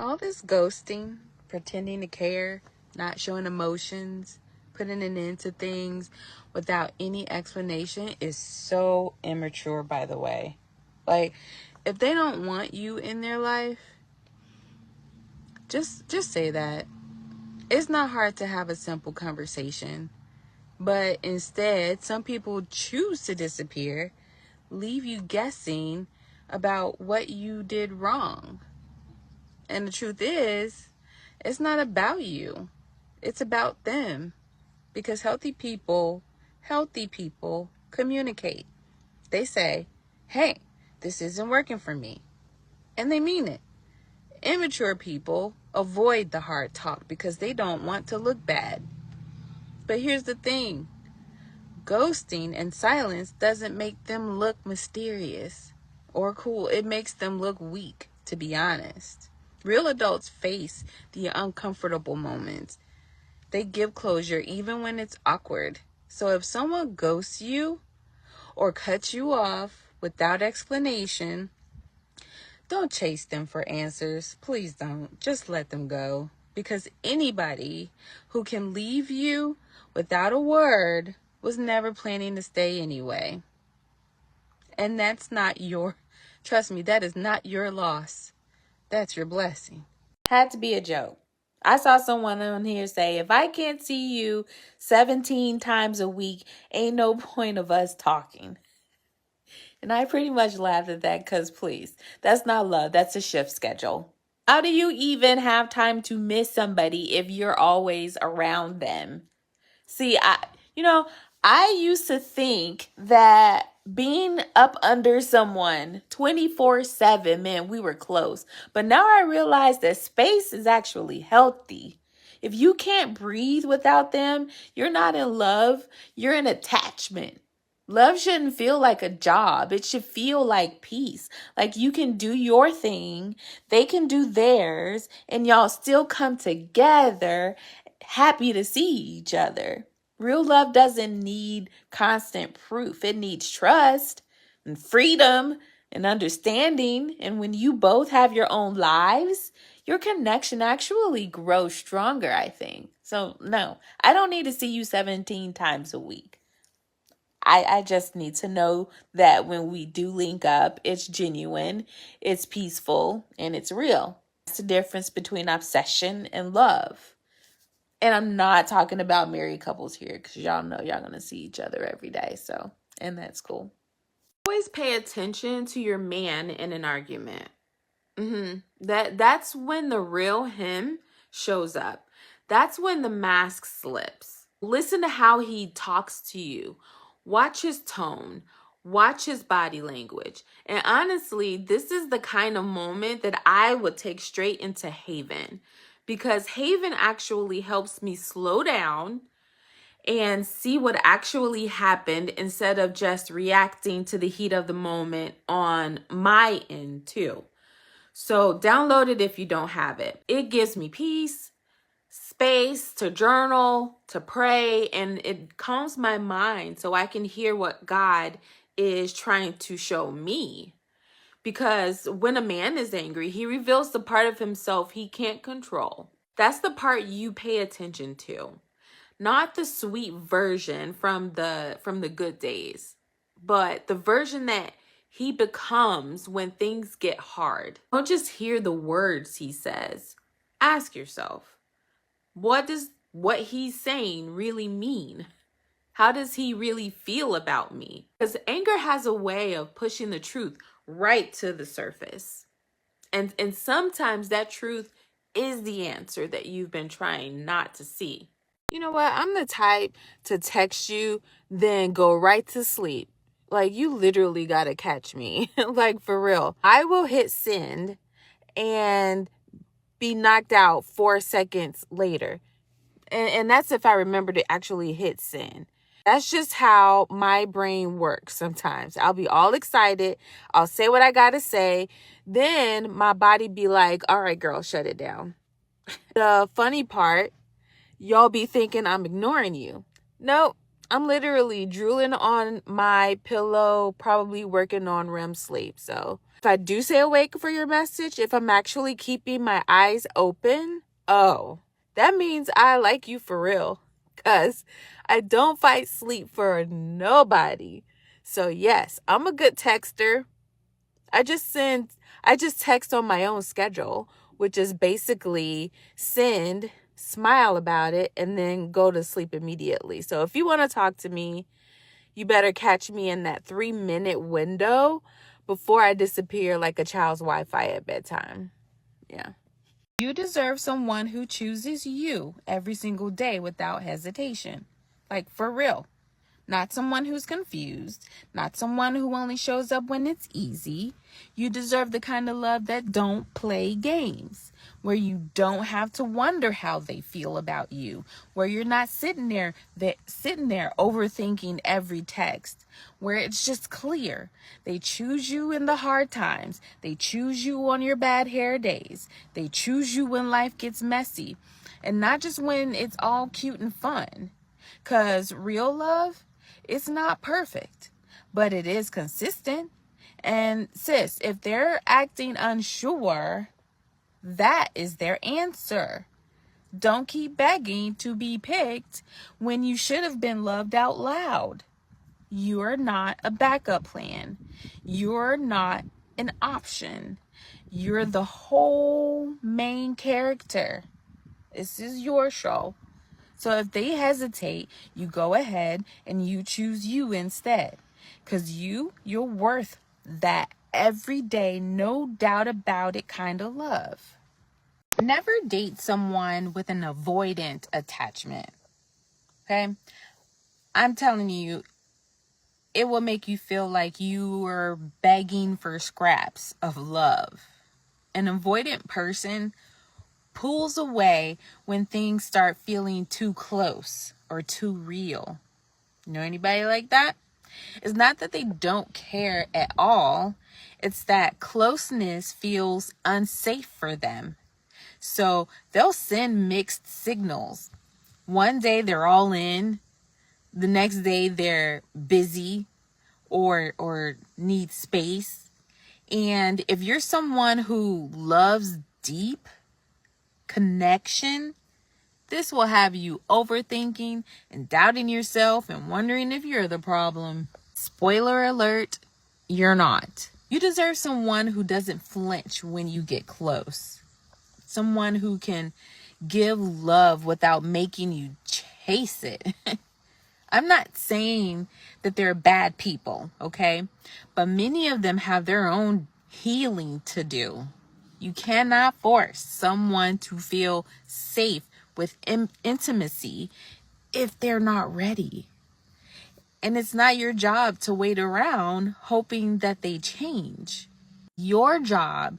All this ghosting, pretending to care, not showing emotions, putting an end to things without any explanation is so immature, by the way. Like, if they don't want you in their life, just say that. It's not hard to have a simple conversation. But instead, some people choose to disappear, leave you guessing about what you did wrong. And the truth is, it's not about you. It's about them. Because healthy people communicate. They say, hey, this isn't working for me. And they mean it. Immature people avoid the hard talk because they don't want to look bad. But here's the thing. Ghosting and silence doesn't make them look mysterious or cool. It makes them look weak, to be honest. Real adults face the uncomfortable moments. They give closure even when it's awkward. So if someone ghosts you or cuts you off without explanation, don't chase them for answers. Please don't. Just let them go. Because anybody who can leave you without a word was never planning to stay anyway. And trust me, that is not your loss. That's your blessing. Had to be a joke. I saw someone on here say, if I can't see you 17 times a week, ain't no point of us talking. And I pretty much laughed at that because, please, that's not love. That's a shift schedule. How do you even have time to miss somebody if you're always around them? See, I used to think that being up under someone 24/7 meant we were close. But now I realize that space is actually healthy. If you can't breathe without them, you're not in love, you're in attachment. Love shouldn't feel like a job. It should feel like peace. Like you can do your thing, they can do theirs, and y'all still come together happy to see each other. Real love doesn't need constant proof. It needs trust and freedom and understanding. And when you both have your own lives, your connection actually grows stronger, I think. So, no, I don't need to see you 17 times a week. I just need to know that when we do link up, it's genuine, it's peaceful, and it's real. That's the difference between obsession and love. And I'm not talking about married couples here because y'all know y'all going to see each other every day. So, and that's cool. Always pay attention to your man in an argument. That's when the real him shows up. That's when the mask slips. Listen to how he talks to you. Watch his tone. Watch his body language. And honestly, this is the kind of moment that I would take straight into Haven, because Haven actually helps me slow down and see what actually happened instead of just reacting to the heat of the moment on my end too. So download it if you don't have it. It gives me peace, space to journal, to pray, and it calms my mind so I can hear what God is trying to show me. Because when a man is angry, he reveals the part of himself he can't control. That's the part you pay attention to. Not the sweet version from the good days, but the version that he becomes when things get hard. Don't just hear the words he says. Ask yourself, what does what he's saying really mean? How does he really feel about me? Because anger has a way of pushing the truth right to the surface. And sometimes that truth is the answer that you've been trying not to see. You know what? I'm the type to text you, then go right to sleep. Like, you literally got to catch me. Like, for real. I will hit send and be knocked out 4 seconds later. And that's if I remember to actually hit send. That's just how my brain works sometimes. I'll be all excited. I'll say what I got to say. Then my body be like, all right, girl, shut it down. The funny part, y'all be thinking I'm ignoring you. Nope, I'm literally drooling on my pillow, probably working on REM sleep. So if I do stay awake for your message, if I'm actually keeping my eyes open, oh, that means I like you for real. Because I don't fight sleep for nobody. So yes, I'm a good texter. I just text on my own schedule, which is basically send, smile about it, and then go to sleep immediately. So if you want to talk to me, you better catch me in that 3-minute window before I disappear like a child's Wi-Fi at bedtime. Yeah. You deserve someone who chooses you every single day without hesitation. Like, for real. Not someone who's confused, not someone who only shows up when it's easy. You deserve the kind of love that don't play games, where you don't have to wonder how they feel about you, where you're not sitting there overthinking every text, where it's just clear. They choose you in the hard times. They choose you on your bad hair days. They choose you when life gets messy, and not just when it's all cute and fun. 'Cause real love, it's not perfect, but it is consistent. And sis, if they're acting unsure, that is their answer. Don't keep begging to be picked when you should have been loved out loud. You're not a backup plan. You're not an option. You're the whole main character. This is your show. So if they hesitate, you go ahead and you choose you instead. Because you're worth that everyday, no doubt about it kind of love. Never date someone with an avoidant attachment. Okay? I'm telling you, it will make you feel like you are begging for scraps of love. An avoidant person pulls away when things start feeling too close or too real. You know anybody like that? It's not that they don't care at all. It's that closeness feels unsafe for them. So they'll send mixed signals. One day they're all in. The next day they're busy or need space. And if you're someone who loves deep connection, this will have you overthinking and doubting yourself and wondering if you're the problem. Spoiler alert, you're not. You deserve someone who doesn't flinch when you get close. Someone who can give love without making you chase it. I'm not saying that they're bad people, okay? But many of them have their own healing to do. You cannot force someone to feel safe with intimacy if they're not ready. And it's not your job to wait around hoping that they change. Your job